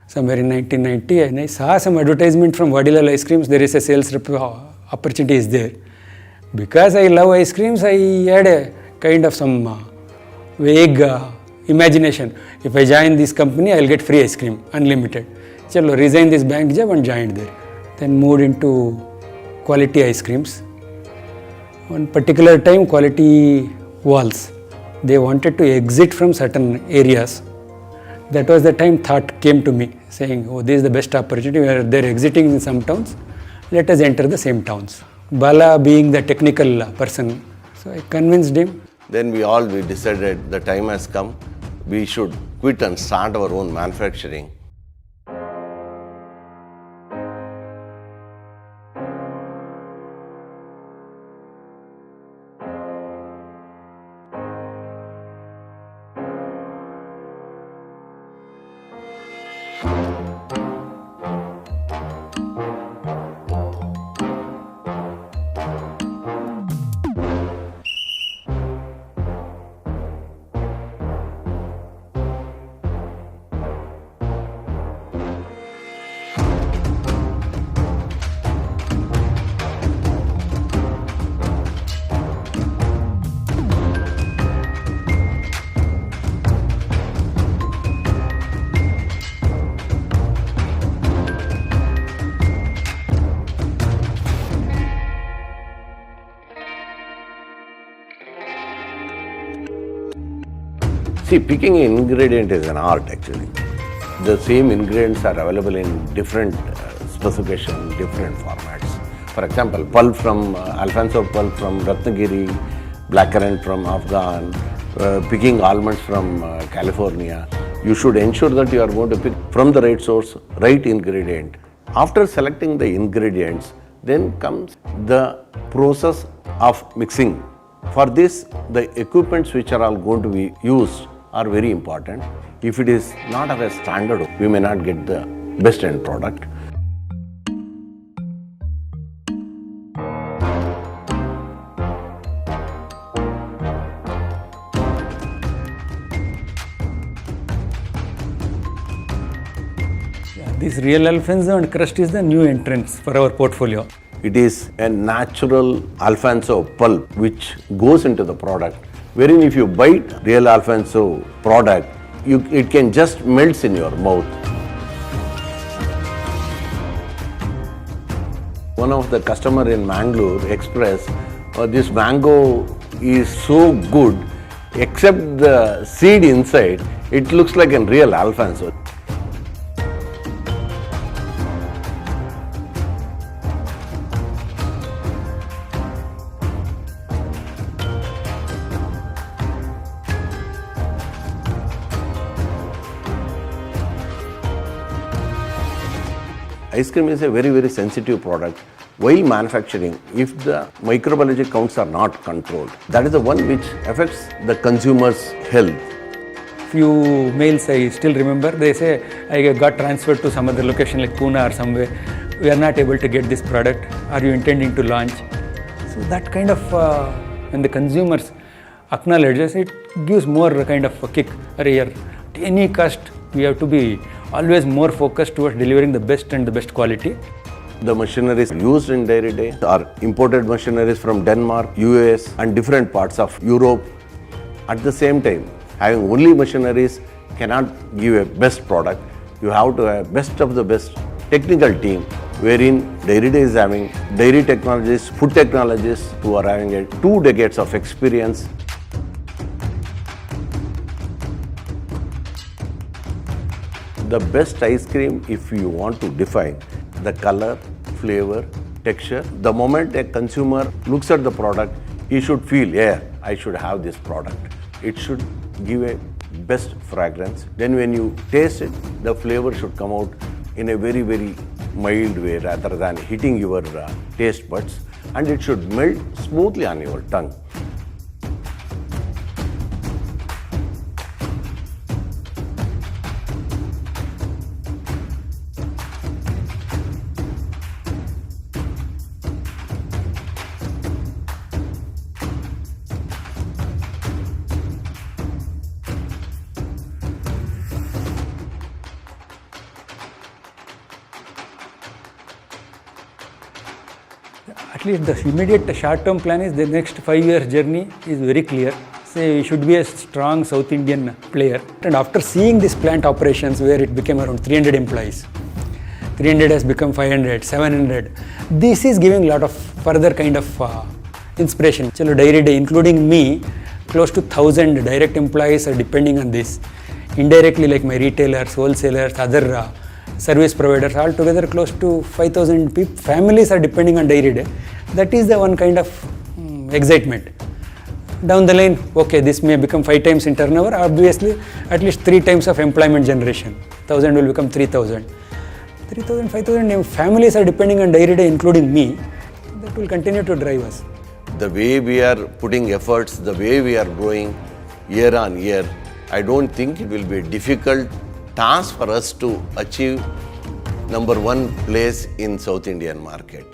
somewhere in 1990, and I saw some advertisement from Vadilal Ice Creams. There is a sales opportunity is there. Because I love ice creams, I had a kind of some vague imagination. If I join this company, I'll get free ice cream, unlimited. Chalo, resign this bank job and joined there. Then moved into quality ice creams. One particular time, quality walls. They wanted to exit from certain areas. That was the time thought came to me, saying, oh, this is the best opportunity where they're exiting in some towns. Let us enter the same towns. Bala being the technical person, so I convinced him. Then we decided the time has come. We should quit and start our own manufacturing. See, picking an ingredient is an art actually. The same ingredients are available in different specifications, different formats. For example, pulp from Alfonso pulp from Ratnagiri, blackcurrant from Afghan, picking almonds from California. You should ensure that you are going to pick from the right source, right ingredient. After selecting the ingredients, then comes the process of mixing. For this, the equipments which are all going to be used are very important. If it is not of a standard, we may not get the best end product. This real Alfonso and crust is the new entrance for our portfolio. It is a natural Alfonso pulp which goes into the product, wherein if you bite real Alfonso product, it can just melt in your mouth. One of the customer in Mangalore expressed, this mango is so good, except the seed inside, it looks like a real Alfonso. Ice cream is a very, very sensitive product. While manufacturing, if the microbiology counts are not controlled, that is the one which affects the consumer's health. Few mails I still remember, they say, I got transferred to some other location like Pune or somewhere. We are not able to get this product. Are you intending to launch? So that kind of, when the consumers acknowledges, it gives more kind of a kick. At any cost, we have to be always more focused towards delivering the best and the best quality. The machineries used in Dairy Day are imported machineries from Denmark, US and different parts of Europe. At the same time, having only machineries cannot give a best product. You have to have best of the best technical team, wherein Dairy Day is having dairy technologists, food technologists who are having 2 decades of experience. The best ice cream, if you want to define the color, flavor, texture, the moment a consumer looks at the product, he should feel, yeah, I should have this product. It should give a best fragrance. Then when you taste it, the flavor should come out in a very, very mild way rather than hitting your taste buds, and it should melt smoothly on your tongue. At least the immediate short-term plan is the next 5 years journey is very clear. Say we should be a strong South Indian player. And after seeing this plant operations where it became around 300 employees, 300 has become 500, 700. This is giving a lot of further kind of inspiration. Chalo dairy day, including me, close to 1,000 direct employees are depending on this. Indirectly, like my retailers, wholesalers, other service providers, all together close to 5,000 families are depending on dairy day. That is the one kind of excitement. Down the line, okay, this may become 5 times in turnover, obviously at least 3 times of employment generation. 1,000 will become 3,000. 3,000, 5,000 families are depending on dairy day, including me. That will continue to drive us. The way we are putting efforts, the way we are growing year on year, I don't think it will be a difficult task for us to achieve number 1 place in South Indian market.